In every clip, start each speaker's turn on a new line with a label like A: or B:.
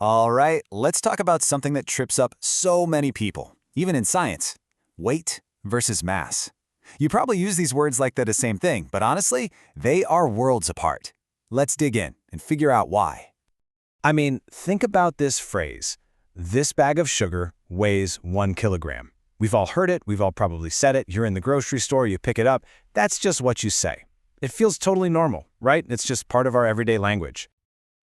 A: All right, let's talk about something that trips up so many people, even in science: weight versus mass. You probably use these words like they're the same thing, but honestly, they are worlds apart. Let's dig in and figure out why.
B: I mean, think about this phrase. This bag of sugar weighs 1 kilogram. We've all heard it, we've all probably said it. You're in the grocery store, you pick it up. That's just what you say. It feels totally normal, right? It's just part of our everyday language.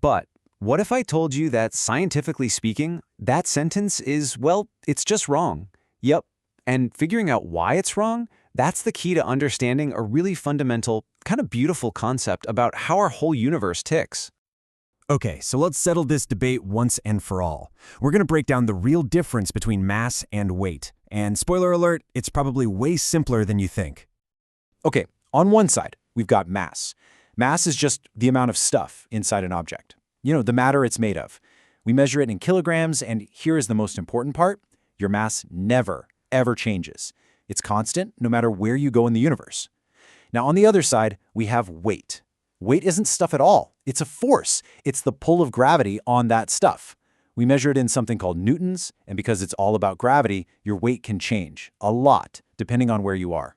A: But what if I told you that scientifically speaking, that sentence is, well, it's just wrong? Yep. And figuring out why it's wrong, that's the key to understanding a really fundamental, kind of beautiful concept about how our whole universe ticks.
C: Okay, so let's settle this debate once and for all. We're going to break down the real difference between mass and weight. And spoiler alert, it's probably way simpler than you think.
D: Okay, on one side, we've got mass. Mass is just the amount of stuff inside an object. You know, the matter it's made of. We measure it in kilograms, and here is the most important part. Your mass never, ever changes. It's constant no matter where you go in the universe. Now, on the other side, we have weight. Weight isn't stuff at all. It's a force. It's the pull of gravity on that stuff. We measure it in something called newtons, and because it's all about gravity, your weight can change a lot depending on where you are.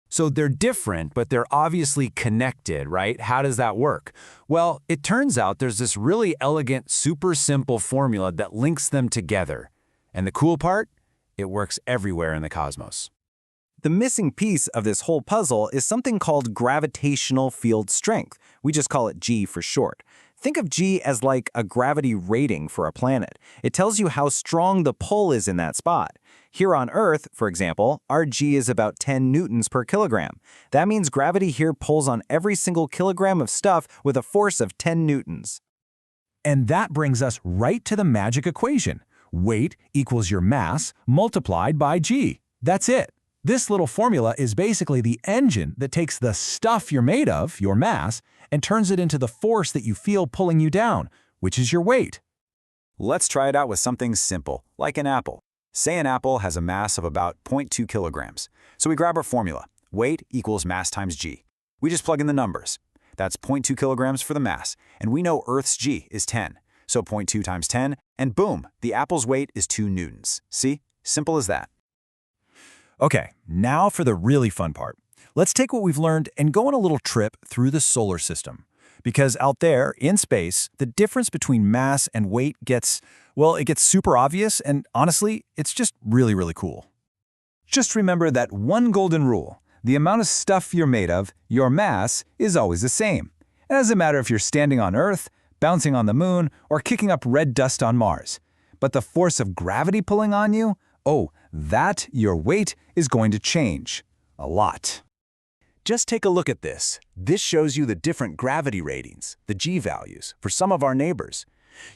C: So they're different, but they're obviously connected, right? How does that work? Well, it turns out there's this really elegant, super simple formula that links them together. And the cool part? It works everywhere in the cosmos.
E: The missing piece of this whole puzzle is something called gravitational field strength. We just call it G for short. Think of G as like a gravity rating for a planet. It tells you how strong the pull is in that spot. Here on Earth, for example, our G is about 10 newtons per kilogram. That means gravity here pulls on every single kilogram of stuff with a force of 10 newtons.
C: And that brings us right to the magic equation. Weight equals your mass multiplied by G. That's it. This little formula is basically the engine that takes the stuff you're made of, your mass, and turns it into the force that you feel pulling you down, which is your weight.
A: Let's try it out with something simple, like an apple. Say an apple has a mass of about 0.2 kilograms. So we grab our formula. Weight equals mass times G. We just plug in the numbers. That's 0.2 kilograms for the mass, and we know Earth's G is 10. So 0.2 times 10, and boom, the apple's weight is 2 newtons. See? Simple as that.
C: Okay, now for the really fun part. Let's take what we've learned and go on a little trip through the solar system. Because out there, in space, the difference between mass and weight gets, well, it gets super obvious, and honestly, it's just really, really cool. Just remember that one golden rule. The amount of stuff you're made of, your mass, is always the same. It doesn't matter if you're standing on Earth, bouncing on the moon, or kicking up red dust on Mars. But the force of gravity pulling on you, oh, that, your weight, is going to change. A lot.
B: Just take a look at this. This shows you the different gravity ratings, the G values, for some of our neighbors.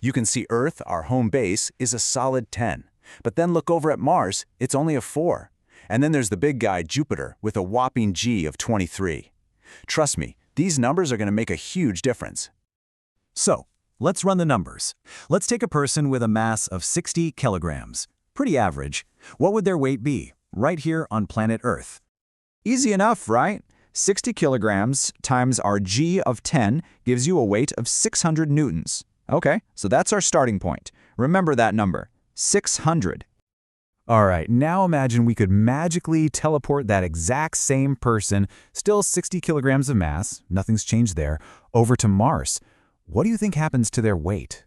B: You can see Earth, our home base, is a solid 10. But then look over at Mars, it's only a 4. And then there's the big guy, Jupiter, with a whopping G of 23. Trust me, these numbers are going to make a huge difference.
C: So, let's run the numbers. Let's take a person with a mass of 60 kilograms. Pretty average. What would their weight be, right here on planet Earth?
D: Easy enough, right? 60 kilograms times our G of 10 gives you a weight of 600 newtons. Okay, so that's our starting point. Remember that number, 600.
C: All right, now imagine we could magically teleport that exact same person, still 60 kilograms of mass, nothing's changed there, over to Mars. What do you think happens to their weight?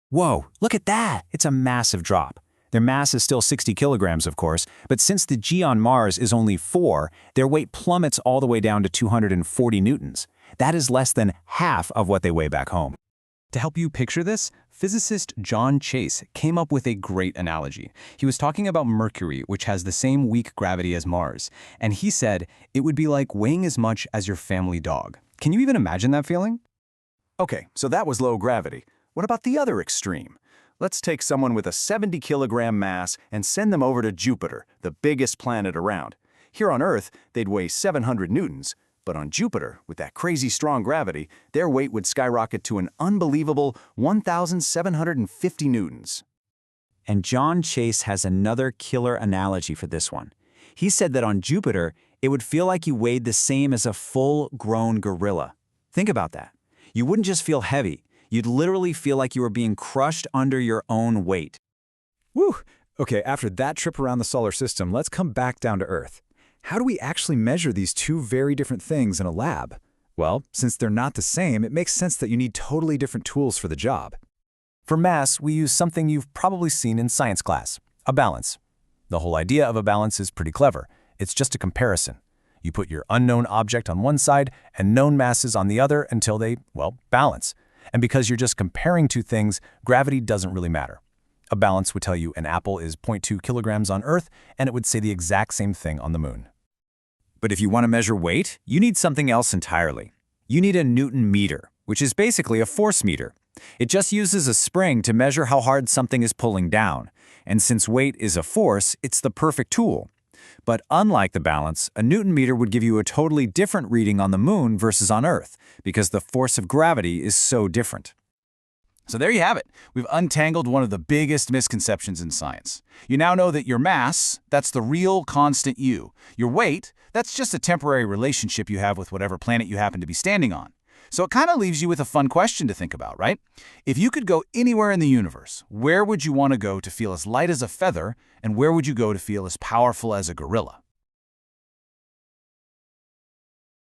A: Whoa, look at that! It's a massive drop. Their mass is still 60 kilograms, of course, but since the G on Mars is only 4, their weight plummets all the way down to 240 newtons. That is less than half of what they weigh back home.
F: To help you picture this, physicist John Chase came up with a great analogy. He was talking about Mercury, which has the same weak gravity as Mars, and he said it would be like weighing as much as your family dog. Can you even imagine that feeling?
D: Okay, so that was low gravity. What about the other extreme? Let's take someone with a 70 kilogram mass and send them over to Jupiter, the biggest planet around. Here on Earth, they'd weigh 700 newtons, but on Jupiter, with that crazy strong gravity, their weight would skyrocket to an unbelievable 1,750 newtons.
A: And John Chase has another killer analogy for this one. He said that on Jupiter, it would feel like you weighed the same as a full-grown gorilla. Think about that. You wouldn't just feel heavy,
B: You'd literally feel like you were being crushed under your own weight.
C: Whew! Okay, after that trip around the solar system, let's come back down to Earth. How do we actually measure these two very different things in a lab? Well, since they're not the same, it makes sense that you need totally different tools for the job.
D: For mass, we use something you've probably seen in science class, a balance. The whole idea of a balance is pretty clever. It's just a comparison. You put your unknown object on one side and known masses on the other until they, well, balance. And because you're just comparing two things, gravity doesn't really matter. A balance would tell you an apple is 0.2 kilograms on Earth, and it would say the exact same thing on the moon.
B: But if you want to measure weight, you need something else entirely. You need a Newton meter, which is basically a force meter. It just uses a spring to measure how hard something is pulling down. And since weight is a force, it's the perfect tool. But unlike the balance, a Newton meter would give you a totally different reading on the moon versus on Earth, because the force of gravity is so different.
A: So there you have it. We've untangled one of the biggest misconceptions in science. You now know that your mass, that's the real constant you. Your weight, that's just a temporary relationship you have with whatever planet you happen to be standing on. So it kind of leaves you with a fun question to think about, right? If you could go anywhere in the universe, where would you want to go to feel as light as a feather, and where would you go to feel as powerful as a gorilla?